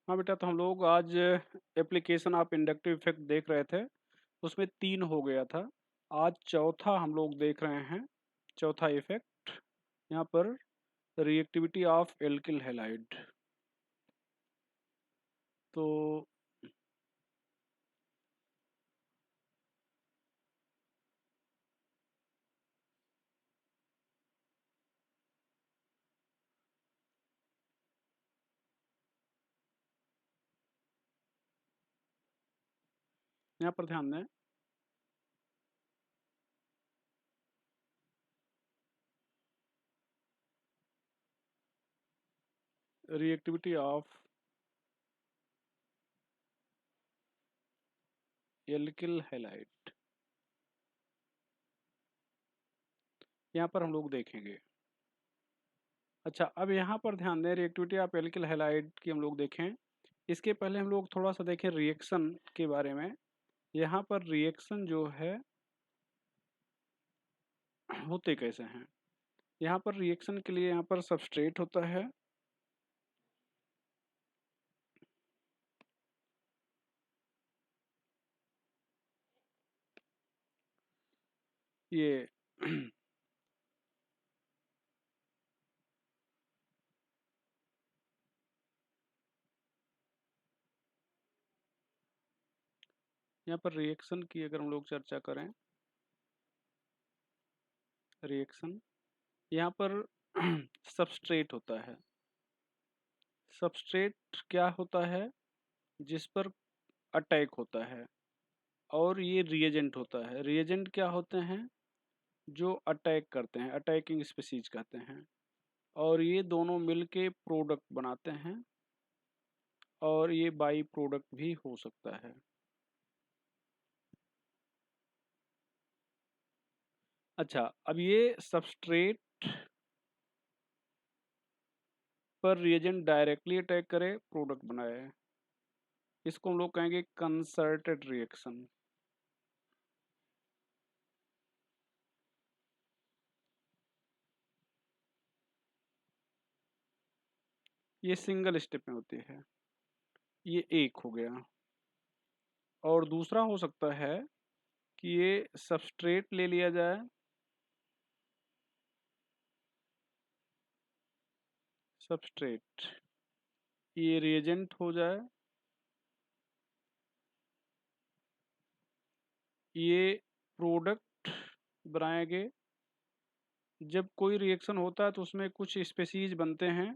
हाँ बेटा, तो हम लोग आज एप्लीकेशन ऑफ इंडक्टिव इफेक्ट देख रहे थे। उसमें 3 हो गया था। आज चौथा हम लोग देख रहे हैं, चौथा इफेक्ट यहाँ पर रिएक्टिविटी ऑफ एल्किल हैलाइड। तो यहाँ पर ध्यान दें, रिएक्टिविटी ऑफ एल्किल हैलाइड यहाँ पर हम लोग देखेंगे। अच्छा, अब यहाँ पर ध्यान दें, रिएक्टिविटी ऑफ एल्किल हैलाइड की हम लोग देखें। इसके पहले हम लोग थोड़ा सा देखें रिएक्शन के बारे में। यहाँ पर रिएक्शन जो है होते कैसे हैं। यहाँ पर रिएक्शन के लिए यहाँ पर सबस्ट्रेट होता है, ये यहाँ पर रिएक्शन की अगर हम लोग चर्चा करें, रिएक्शन यहाँ पर सबस्ट्रेट होता है। सबस्ट्रेट क्या होता है, जिस पर अटैक होता है, और ये रिएजेंट होता है। रिएजेंट क्या होते हैं, जो अटैक करते हैं, अटैकिंग स्पीसीज कहते हैं। और ये दोनों मिलके प्रोडक्ट बनाते हैं, और ये बाई प्रोडक्ट भी हो सकता है। अच्छा, अब ये सबस्ट्रेट पर रिएजेंट डायरेक्टली अटैक करे, प्रोडक्ट बनाए, इसको हम लोग कहेंगे कंसर्टेड रिएक्शन। ये सिंगल स्टेप में होती है, ये एक हो गया। और दूसरा हो सकता है कि ये सबस्ट्रेट ले लिया जाए, सबस्ट्रेट, ये रिएजेंट हो जाए, ये प्रोडक्ट बनाएंगे। जब कोई रिएक्शन होता है तो उसमें कुछ स्पेसीज बनते हैं,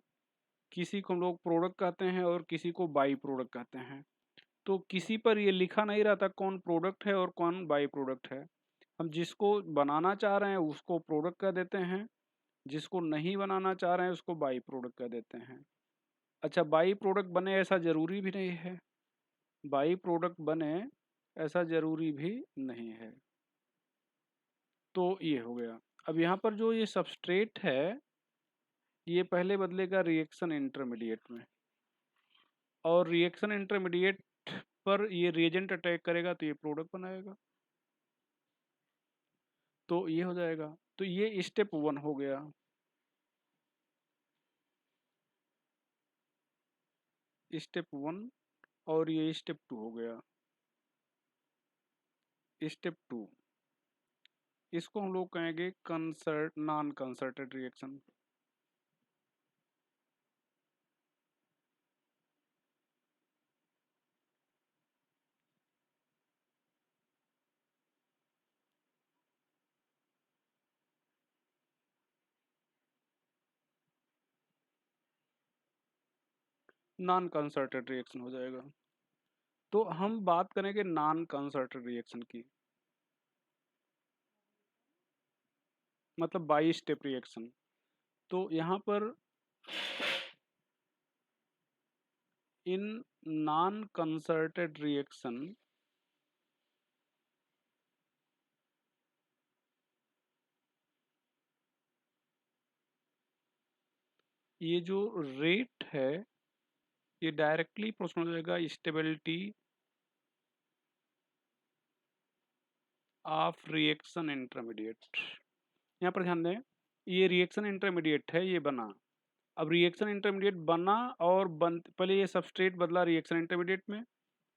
किसी को हम लोग प्रोडक्ट कहते हैं और किसी को बाई प्रोडक्ट कहते हैं। तो किसी पर ये लिखा नहीं रहता कौन प्रोडक्ट है और कौन बाई प्रोडक्ट है। हम जिसको बनाना चाह रहे हैं उसको प्रोडक्ट कह देते हैं, जिसको नहीं बनाना चाह रहे हैं उसको बाई प्रोडक्ट कह देते हैं। अच्छा, बाई प्रोडक्ट बने ऐसा ज़रूरी भी नहीं है, बाई प्रोडक्ट बने ऐसा ज़रूरी भी नहीं है। तो ये हो गया। अब यहाँ पर जो ये सबस्ट्रेट है, ये पहले बदलेगा रिएक्शन इंटरमीडिएट में, और रिएक्शन इंटरमीडिएट पर ये रिएजेंट अटैक करेगा तो ये प्रोडक्ट बनाएगा, तो ये हो जाएगा। तो ये स्टेप 1 हो गया। स्टेप 1 और ये स्टेप 2 हो गया। स्टेप 2, इसको हम लोग कहेंगे non concerted reaction. Non concerted reaction हो जाएगा। तो हम बात करेंगे नॉन कंसर्टेड रिएक्शन की, मतलब बाई स्टेप रिएक्शन। तो यहाँ पर इन नॉन कंसर्टेड रिएक्शन, ये जो रेट है ये डायरेक्टली प्रोपोर्शनल हो जाएगा स्टेबिलिटी ऑफ रिएक्शन इंटरमीडिएट। यहाँ पर ध्यान दें, ये रिएक्शन इंटरमीडिएट है, ये बना, अब रिएक्शन इंटरमीडिएट बना और पहले ये सबस्ट्रेट बदला रिएक्शन इंटरमीडिएट में,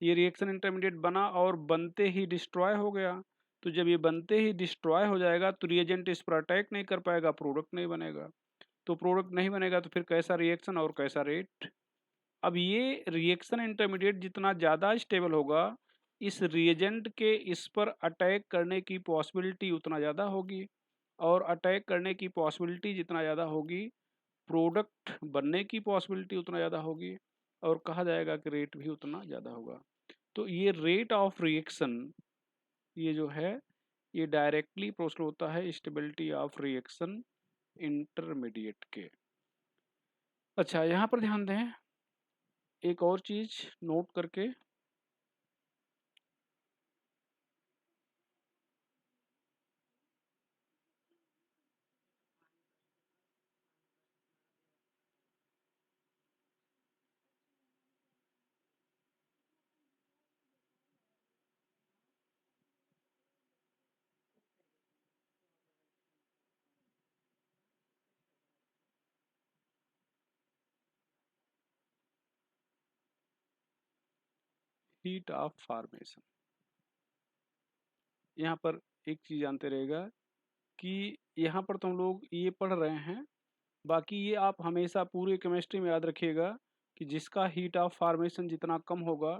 ये रिएक्शन इंटरमीडिएट बना और बनते ही डिस्ट्रॉय हो गया। तो जब ये बनते ही डिस्ट्रॉय हो जाएगा तो रिएजेंट इस पर अटैक नहीं कर पाएगा, प्रोडक्ट नहीं बनेगा। तो प्रोडक्ट नहीं बनेगा तो फिर कैसा रिएक्शन और कैसा रेट। अब ये रिएक्शन इंटरमीडिएट जितना ज़्यादा स्टेबल होगा, इस रिएजेंट के इस पर अटैक करने की पॉसिबिलिटी उतना ज़्यादा होगी, और अटैक करने की पॉसिबिलिटी जितना ज़्यादा होगी, प्रोडक्ट बनने की पॉसिबिलिटी उतना ज़्यादा होगी, और कहा जाएगा कि रेट भी उतना ज़्यादा होगा। तो ये रेट ऑफ रिएक्शन, ये जो है ये डायरेक्टली प्रोपोर्शनल होता है स्टेबिलिटी ऑफ रिएक्शन इंटरमीडिएट के। अच्छा, यहाँ पर ध्यान दें एक और चीज़ नोट करके, हीट ऑफ फॉर्मेशन। यहाँ पर एक चीज़ जानते रहेगा कि यहाँ पर तो हम लोग ये पढ़ रहे हैं, बाकी ये आप हमेशा पूरे केमिस्ट्री में याद रखिएगा कि जिसका हीट ऑफ फॉर्मेशन जितना कम होगा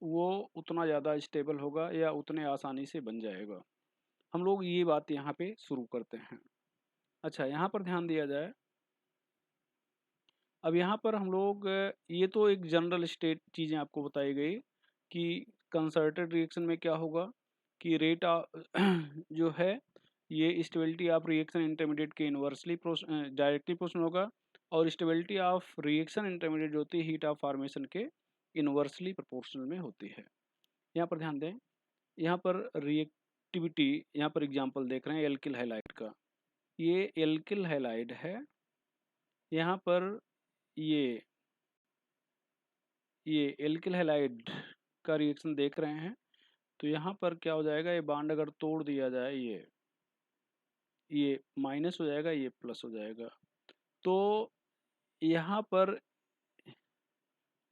वो उतना ज़्यादा स्टेबल होगा या उतने आसानी से बन जाएगा। हम लोग ये बात यहाँ पे शुरू करते हैं। अच्छा, यहाँ पर ध्यान दिया जाए। अब यहाँ पर हम लोग ये तो एक जनरल स्टेट चीज़ें आपको बताई गई कि कंसर्टेड रिएक्शन में क्या होगा कि रेट जो है ये स्टेबिलिटी ऑफ रिएक्शन इंटरमीडिएट के इन्वर्सली डायरेक्टली प्रोपोर्शनल होगा, और स्टेबिलिटी ऑफ रिएक्शन इंटरमीडिएट जो होती है हीट ऑफ फॉर्मेशन के इन्वर्सली प्रोपोर्शनल में होती है। यहाँ पर ध्यान दें, यहाँ पर रिएक्टिविटी, यहाँ पर एग्जांपल देख रहे हैं एल्किल हैलाइड का। ये एल्किल हैलाइड है, यहाँ पर ये एल्किल हैलाइड का रिएक्शन देख रहे हैं। तो यहाँ पर क्या हो जाएगा, ये बॉन्ड अगर तोड़ दिया जाए, ये माइनस हो जाएगा, ये प्लस हो जाएगा। तो यहाँ पर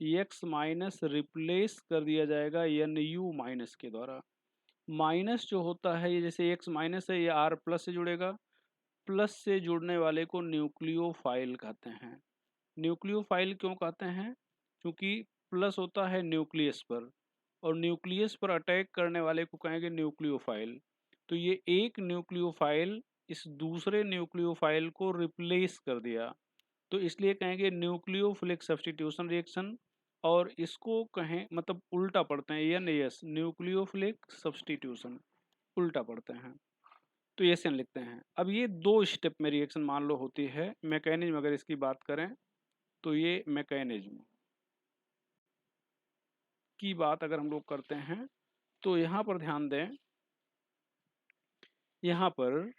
एक्स माइनस रिप्लेस कर दिया जाएगा NU माइनस के द्वारा। माइनस जो होता है ये जैसे एक्स माइनस है, ये R प्लस से जुड़ेगा, प्लस से जुड़ने वाले को न्यूक्लियोफाइल कहते हैं। न्यूक्लियोफाइल क्यों कहते हैं? क्योंकि प्लस होता है न्यूक्लियस पर, और न्यूक्लियस पर अटैक करने वाले को कहेंगे न्यूक्लियोफाइल। तो ये एक न्यूक्लियोफाइल इस दूसरे न्यूक्लियोफाइल को रिप्लेस कर दिया, तो इसलिए कहेंगे न्यूक्लियोफिलिक सब्स्टिट्यूशन रिएक्शन। और इसको कहें मतलब उल्टा पढ़ते हैं NAS, न्यूक्लियोफिलिक सब्स्टिट्यूशन, उल्टा पढ़ते हैं तो एन लिखते हैं। अब ये दो स्टेप में रिएक्शन मान लो होती है। मैकेनिज्म अगर इसकी बात करें तो ये मैकेनिज्म की बात अगर हम लोग करते हैं तो यहाँ पर ध्यान दें, यहाँ पर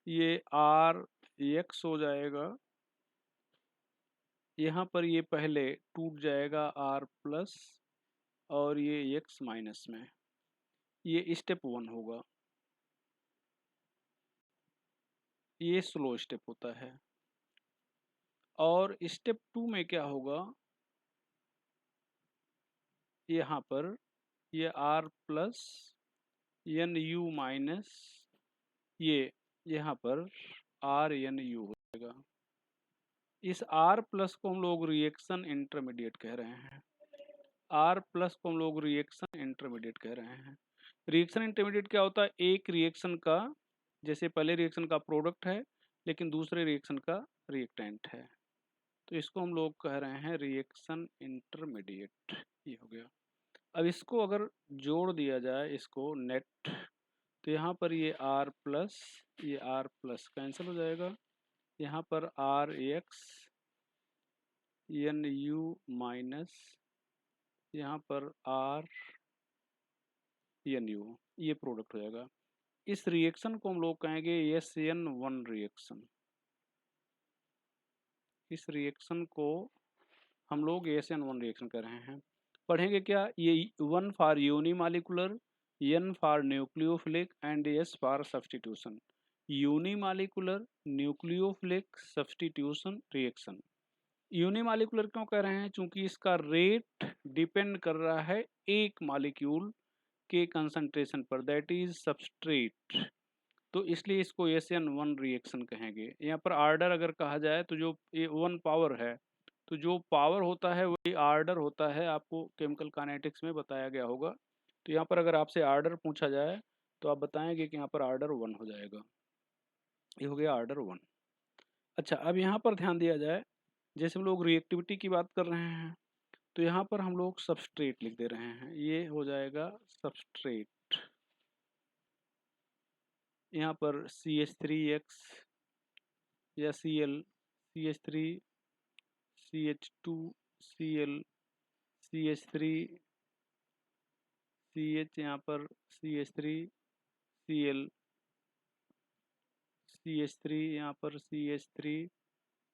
ये RX हो जाएगा, यहाँ पर ये पहले टूट जाएगा R प्लस, और ये X माइनस में, ये स्टेप 1 होगा। ये स्लो स्टेप होता है। और स्टेप 2 में क्या होगा, यहाँ पर ये R प्लस NU माइनस, ये यहाँ पर RNU हो जाएगा। इस R प्लस को हम लोग रिएक्शन इंटरमीडिएट कह रहे हैं। R प्लस को हम लोग रिएक्शन इंटरमीडिएट कह रहे हैं। रिएक्शन इंटरमीडिएट क्या होता है? एक रिएक्शन का, जैसे पहले रिएक्शन का प्रोडक्ट है लेकिन दूसरे रिएक्शन का रिएक्टेंट है, तो इसको हम लोग कह रहे हैं रिएक्शन इंटरमीडिएट। ये हो गया। अब इसको अगर जोड़ दिया जाए इसको नेट, तो यहाँ पर ये R प्लस, ये R प्लस कैंसिल हो जाएगा, यहाँ पर RX NU माइनस, यहाँ पर RNU, ये प्रोडक्ट हो जाएगा। इस रिएक्शन को हम लोग कहेंगे SN1 रिएक्शन। इस रिएक्शन को हम लोग SN1 रिएक्शन कर रहे हैं। पढ़ेंगे क्या? ये 1 for unimolecular, N for nucleophilic and S for substitution. Unimolecular nucleophilic substitution reaction, unimolecular क्यों कह रहे हैं? चूंकि इसका रेट डिपेंड कर रहा है एक मॉलिक्यूल के कंसंट्रेशन पर, दैट इज सबस्ट्रेट। तो इसलिए इसको SN1 रिएक्शन कहेंगे। यहाँ पर आर्डर अगर कहा जाए तो जो ये 1 पावर है, तो जो पावर होता है वही आर्डर होता है, आपको केमिकल काइनेटिक्स में बताया गया होगा। तो यहाँ पर अगर आपसे आर्डर पूछा जाए तो आप बताएंगे कि यहाँ पर आर्डर 1 हो जाएगा। ये हो गया आर्डर 1। अच्छा, अब यहाँ पर ध्यान दिया जाए, जैसे हम लोग रिएक्टिविटी की बात कर रहे हैं, तो यहाँ पर हम लोग सबस्ट्रेट लिख दे रहे हैं, ये हो जाएगा सबस्ट्रेट। यहाँ पर CH3X या Cl, CH3, CH2, Cl, CH3, CH, यहाँ पर CH3, Cl, CH3, यहाँ पर CH3,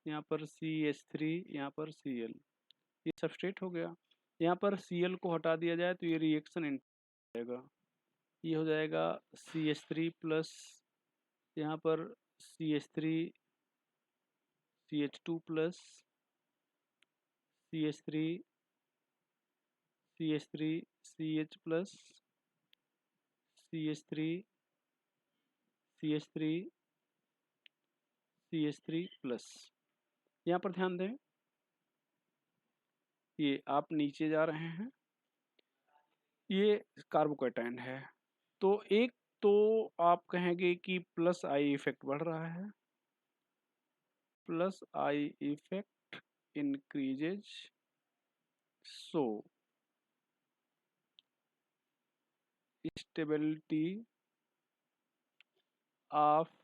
यहाँ पर CH3, यहाँ पर Cl, ये सबस्ट्रेट हो गया। यहाँ पर Cl को हटा दिया जाए तो ये रिएक्शन हो जाएगा, ये हो जाएगा CH3 प्लस यहाँ पर CH3, CH2 plus CH3, CH3, CH plus CH3, CH3, CH3 plus. यहाँ पर ध्यान दें, ये आप नीचे जा रहे हैं, ये कार्बोकैटायन है, तो एक तो आप कहेंगे कि प्लस आई इफेक्ट बढ़ रहा है, plus I effect increases, so stability of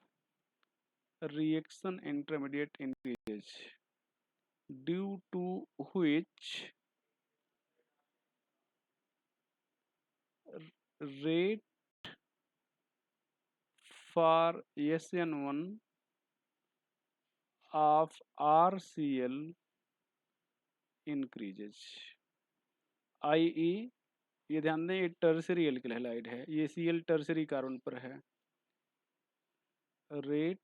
reaction intermediate increases, due to which rate for SN1 of RCl increases, i.e. ये ध्यान दें, ये टर्सरी एल्किल हैलाइड है, ये Cl टर्सरी कार्बन पर है, rate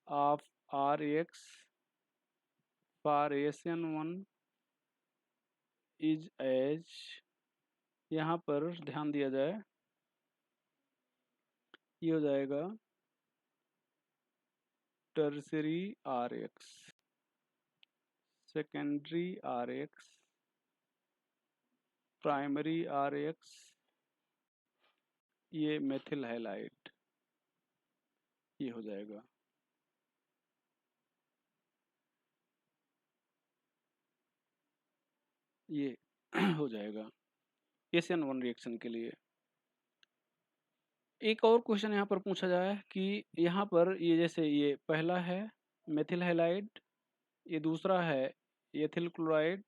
of Rx for SN1 is as, यहाँ पर ध्यान दिया जाए, ये हो जाएगा tertiary Rx, secondary Rx, primary Rx, ये मेथिल हैलाइड, ये हो जाएगा। ये हो जाएगा SN1 रिएक्शन के लिए। एक और क्वेश्चन यहाँ पर पूछा जाए कि यहाँ पर ये जैसे ये पहला है मेथिल हैलाइड, ये दूसरा है एथिल क्लोराइड,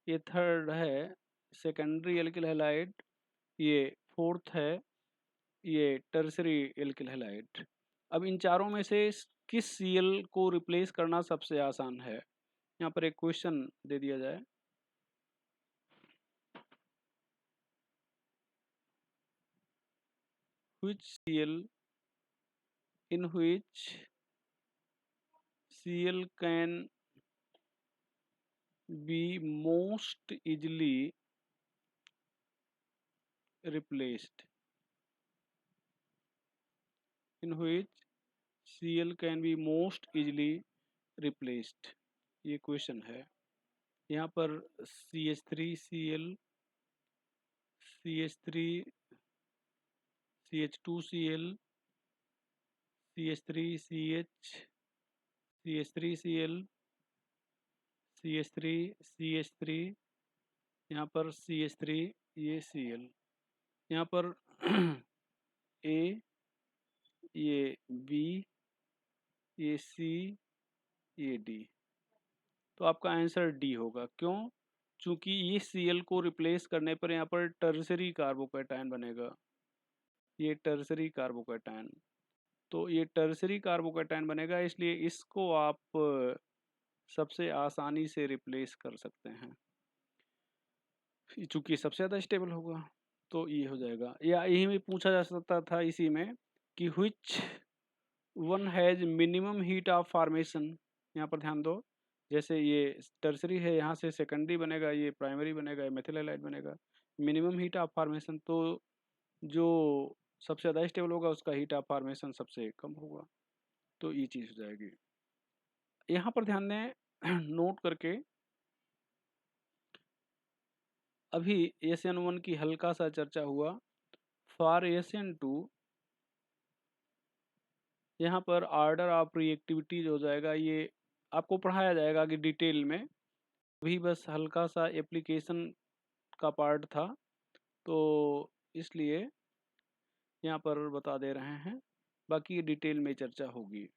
ये थर्ड है सेकेंडरी एल्किल हैलाइड, ये फोर्थ है ये टर्सरी एल्किल हैलाइड। अब इन चारों में से किस Cl को रिप्लेस करना सबसे आसान है? यहाँ पर एक क्वेश्चन दे दिया जाए, which Cl in which Cl can be most easily replaced, in which Cl can be most easily replaced, ये क्वेश्चन है। यहाँ पर CH3Cl, CH3, CH2Cl, CH3CH, CH3Cl, CH3, CH3, यहाँ पर CH3, ये Cl, यहाँ पर A, ये B, ये C, ये D, तो आपका आंसर D होगा। क्यों? चूंकि ये Cl को रिप्लेस करने पर यहाँ पर टर्सरी कार्बोकैटायन बनेगा, ये टर्सरी कार्बोकैटायन, तो ये टर्सरी कार्बोकैटायन बनेगा, इसलिए इसको आप सबसे आसानी से रिप्लेस कर सकते हैं, चूंकि सबसे ज़्यादा स्टेबल होगा, तो ये हो जाएगा। या यही में पूछा जा सकता था इसी में कि which one has minimum heat of formation, यहाँ पर ध्यान दो, जैसे ये टर्सरी है, यहाँ से सेकेंडरी बनेगा, ये प्राइमरी बनेगा, ये मेथिल हैलाइड बनेगा। मिनिमम हीट ऑफ फॉर्मेशन, तो जो सबसे ज़्यादा स्टेबल होगा उसका हीट ऑफ फॉर्मेशन सबसे कम होगा, तो ये चीज़ हो जाएगी। यहाँ पर ध्यान दें नोट करके, अभी SN1 की हल्का सा चर्चा हुआ। फॉर SN2 यहाँ पर ऑर्डर ऑफ रिएक्टिविटी जो हो जाएगा, ये आपको पढ़ाया जाएगा कि डिटेल में, अभी बस हल्का सा एप्लीकेशन का पार्ट था, तो इसलिए यहाँ पर बता दे रहे हैं, बाकी डिटेल में चर्चा होगी।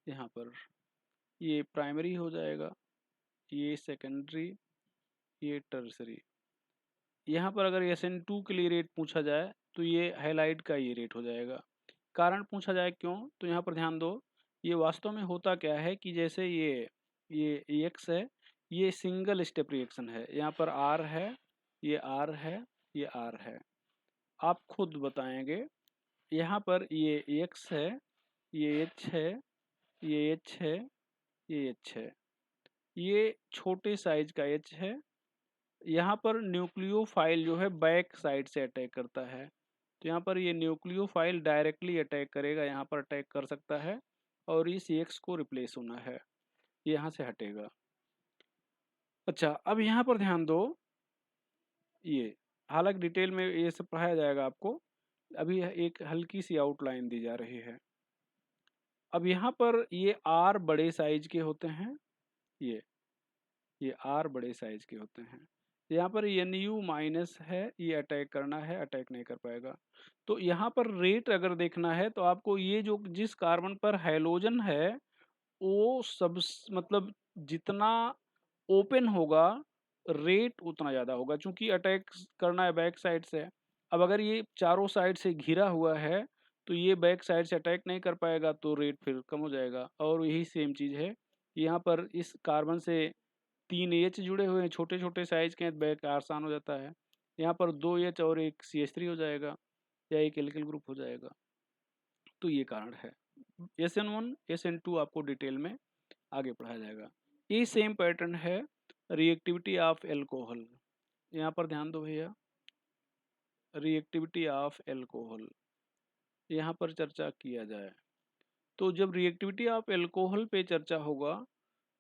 यहाँ पर ये प्राइमरी हो जाएगा, ये सेकेंडरी, ये टर्सरी। यहाँ पर अगर SN2 के लिए रेट पूछा जाए तो ये हाइलाइट का ये रेट हो जाएगा। कारण पूछा जाए क्यों, तो यहाँ पर ध्यान दो, ये वास्तव में होता क्या है कि जैसे ये X है, ये सिंगल स्टेप रिएक्शन है, यहाँ पर R है, ये R है, ये R है। आप खुद बताएंगे, यहाँ पर ये X है, ये H है, ये H है, ये H है, ये छोटे साइज का H है। यहाँ पर न्यूक्लियोफाइल जो है बैक साइड से अटैक करता है, तो यहाँ पर ये न्यूक्लियोफाइल डायरेक्टली अटैक करेगा, यहाँ पर अटैक कर सकता है और इस X को रिप्लेस होना है, यहाँ से हटेगा। अच्छा, अब यहाँ पर ध्यान दो, ये हालांकि डिटेल में ये सब पढ़ाया जाएगा आपको, अभी एक हल्की सी आउटलाइन दी जा रही है। अब यहाँ पर ये R बड़े साइज के होते हैं, ये R बड़े साइज के होते हैं। यहाँ पर Nu माइनस है, ये अटैक करना है, अटैक नहीं कर पाएगा। तो यहाँ पर रेट अगर देखना है तो आपको ये जो जिस कार्बन पर हैलोजन है वो सब मतलब जितना ओपन होगा रेट उतना ज़्यादा होगा, क्योंकि अटैक करना है बैक साइड से। अब अगर ये चारों साइड से घिरा हुआ है तो ये बैक साइड से अटैक नहीं कर पाएगा, तो रेट फिर कम हो जाएगा। और यही सेम चीज़ है यहाँ पर, इस कार्बन से 3 H जुड़े हुए हैं, छोटे छोटे साइज के, बैक आसान हो जाता है। यहाँ पर 2 H और एक CH3 हो जाएगा, या एक एल्किल ग्रुप हो जाएगा, तो ये कारण है। SN1 SN2 आपको डिटेल में आगे पढ़ाया जाएगा। ये सेम पैटर्न है रिएक्टिविटी ऑफ एल्कोहल। यहाँ पर ध्यान दो भैया, रिएक्टिविटी ऑफ एल्कोहल यहाँ पर चर्चा किया जाए, तो जब रिएक्टिविटी ऑफ एल्कोहल पे चर्चा होगा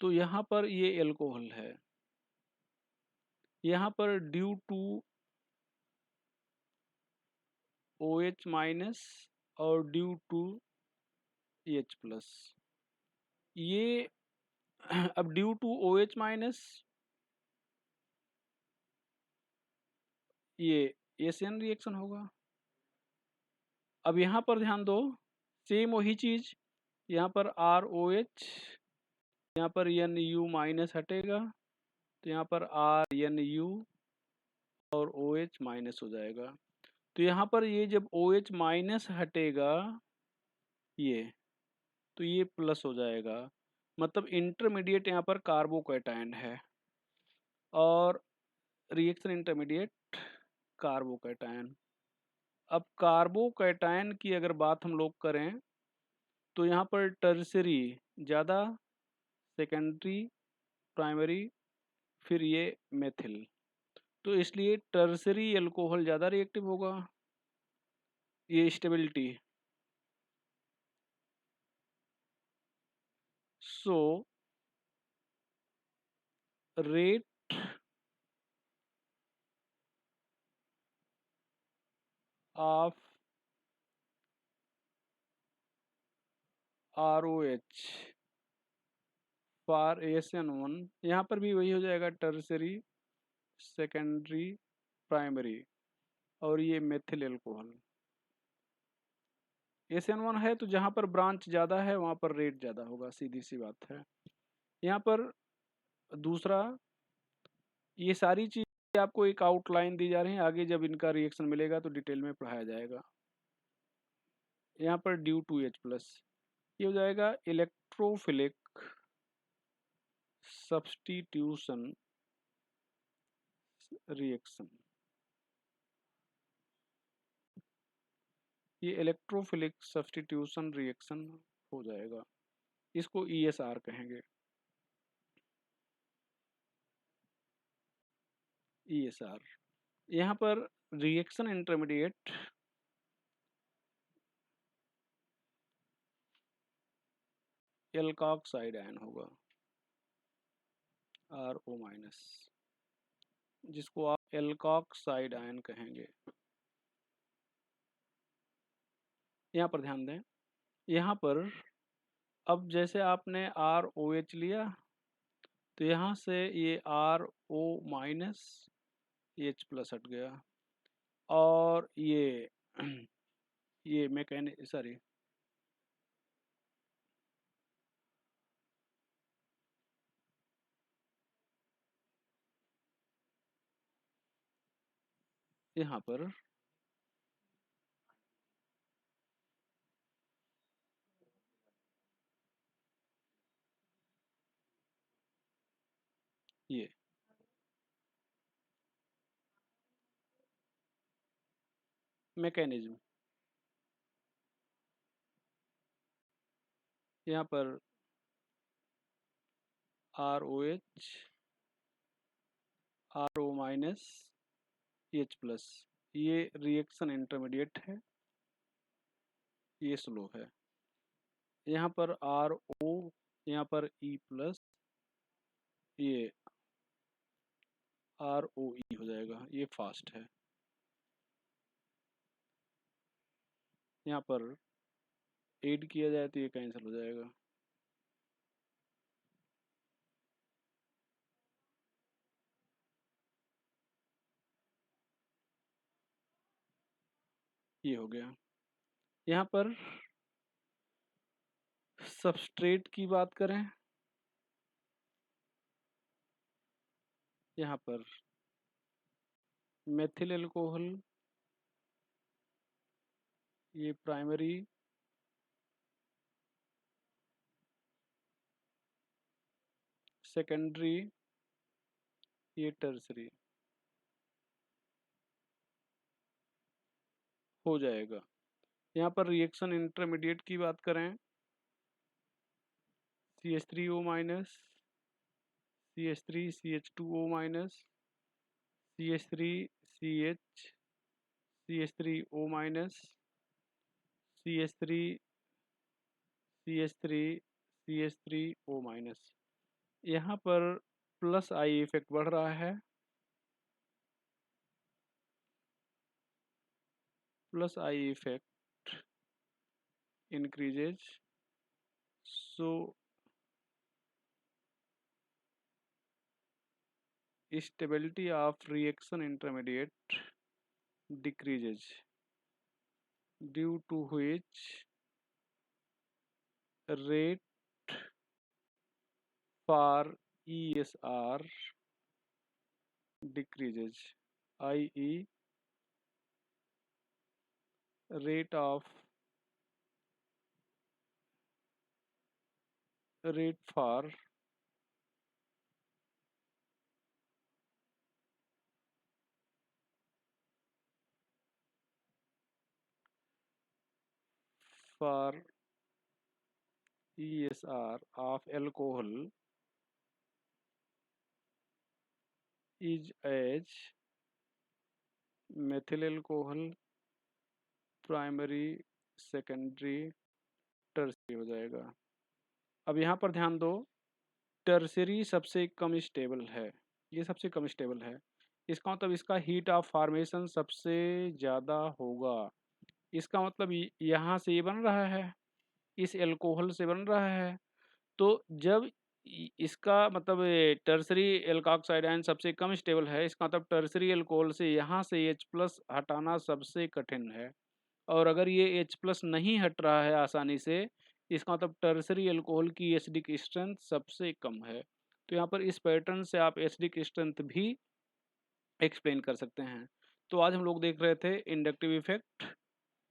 तो यहाँ पर ये एल्कोहल है, यहाँ पर ड्यू टू OH माइनस और ड्यू टू H प्लस, ये अब ड्यू टू OH माइनस ये एशियन रिएक्शन होगा। अब यहाँ पर ध्यान दो, सेम वही चीज, यहाँ पर ROH, यहाँ पर Nu माइनस हटेगा, तो यहाँ पर RNU और OH माइनस हो जाएगा। तो यहाँ पर ये जब OH माइनस हटेगा ये, तो ये प्लस हो जाएगा, मतलब इंटरमीडिएट यहाँ पर कार्बोकैटायन है, और रिएक्शन इंटरमीडिएट कार्बोकैटायन। अब कार्बोकैटायन की अगर बात हम लोग करें तो यहाँ पर टर्सरी ज़्यादा, सेकेंडरी, प्राइमरी, फिर ये मेथिल, तो इसलिए टर्सरी अल्कोहल ज़्यादा रिएक्टिव होगा। ये stability, so rate of ROH for SN1, यहाँ पर भी वही हो जाएगा, टर्सरी, सेकेंडरी, प्राइमरी, और ये मेथिल एल्कोहल। SN1 है तो जहाँ पर ब्रांच ज़्यादा है वहाँ पर रेट ज़्यादा होगा, सीधी सी बात है। यहाँ पर दूसरा, ये सारी चीज़ आपको एक आउटलाइन दी जा रही है, आगे जब इनका रिएक्शन मिलेगा तो डिटेल में पढ़ाया जाएगा। यहाँ पर ड्यू टू H प्लस, ये हो जाएगा इलेक्ट्रोफिलिक सब्स्टिट्यूशन रिएक्शन। ये इलेक्ट्रोफिलिक सब्स्टिट्यूशन रिएक्शन हो जाएगा। इसको ESR कहेंगे, ESR। यहाँ पर रिएक्शन इंटरमीडिएट एल्कोक्साइड आयन होगा, RO-, जिसको आप एल्कोक्साइड आयन कहेंगे। यहाँ पर ध्यान दें, यहाँ पर अब जैसे आपने ROH लिया तो यहाँ से ये RO-, H+ हट गया, और ये मैकेनिक सॉरी यहाँ पर ये मैकेनिज्म, यहाँ पर ROH, RO-, H+, ये रिएक्शन इंटरमीडिएट है, ये स्लो है। यहाँ पर RO, यहाँ पर E+, ये ROE हो जाएगा, ये फास्ट है। यहाँ पर ऐड किया जाए तो ये कैंसिल हो जाएगा। ये हो गया। यहाँ पर सबस्ट्रेट की बात करें, यहाँ पर मेथिल एल्कोहल, ये प्राइमरी, सेकेंडरी, ये टर्सरी हो जाएगा। यहाँ पर रिएक्शन इंटरमीडिएट की बात करें, CH3O-, CH3 CH2O-, CH3 CH3O-, CH3 CH3 CH3O-। यहाँ पर प्लस आई इफेक्ट बढ़ रहा है, plus I effect increases, so stability of reaction intermediate decreases, due to which rate for ESR decreases, i.e. rate for ESR of alcohol is as methyl alcohol, primary, secondary, tertiary हो जाएगा। अब यहाँ पर ध्यान दो, टर्सरी सबसे कम stable है, ये सबसे कम स्टेबल है, इसका मतलब इसका हीट ऑफ फॉर्मेशन सबसे ज़्यादा होगा। इसका मतलब यहाँ से ये बन रहा है, इस एल्कोहल से बन रहा है, तो जब इसका मतलब टर्सरी एल्कोक्साइड आयन सबसे कम स्टेबल है, इसका मतलब टर्सरी एल्कोहल से यहाँ से H+ हटाना सबसे कठिन है। और अगर ये H+ नहीं हट रहा है आसानी से, इसका मतलब टर्सरी एल्कोहल की एसिडिक स्ट्रेंथ सबसे कम है। तो यहाँ पर इस पैटर्न से आप एसिडिक स्ट्रेंथ भी एक्सप्लेन कर सकते हैं। तो आज हम लोग देख रहे थे इंडक्टिव इफेक्ट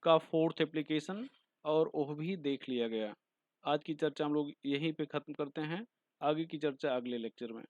का 4th एप्लीकेशन, और वह भी देख लिया गया। आज की चर्चा हम लोग यहीं पे ख़त्म करते हैं, आगे की चर्चा अगले लेक्चर में।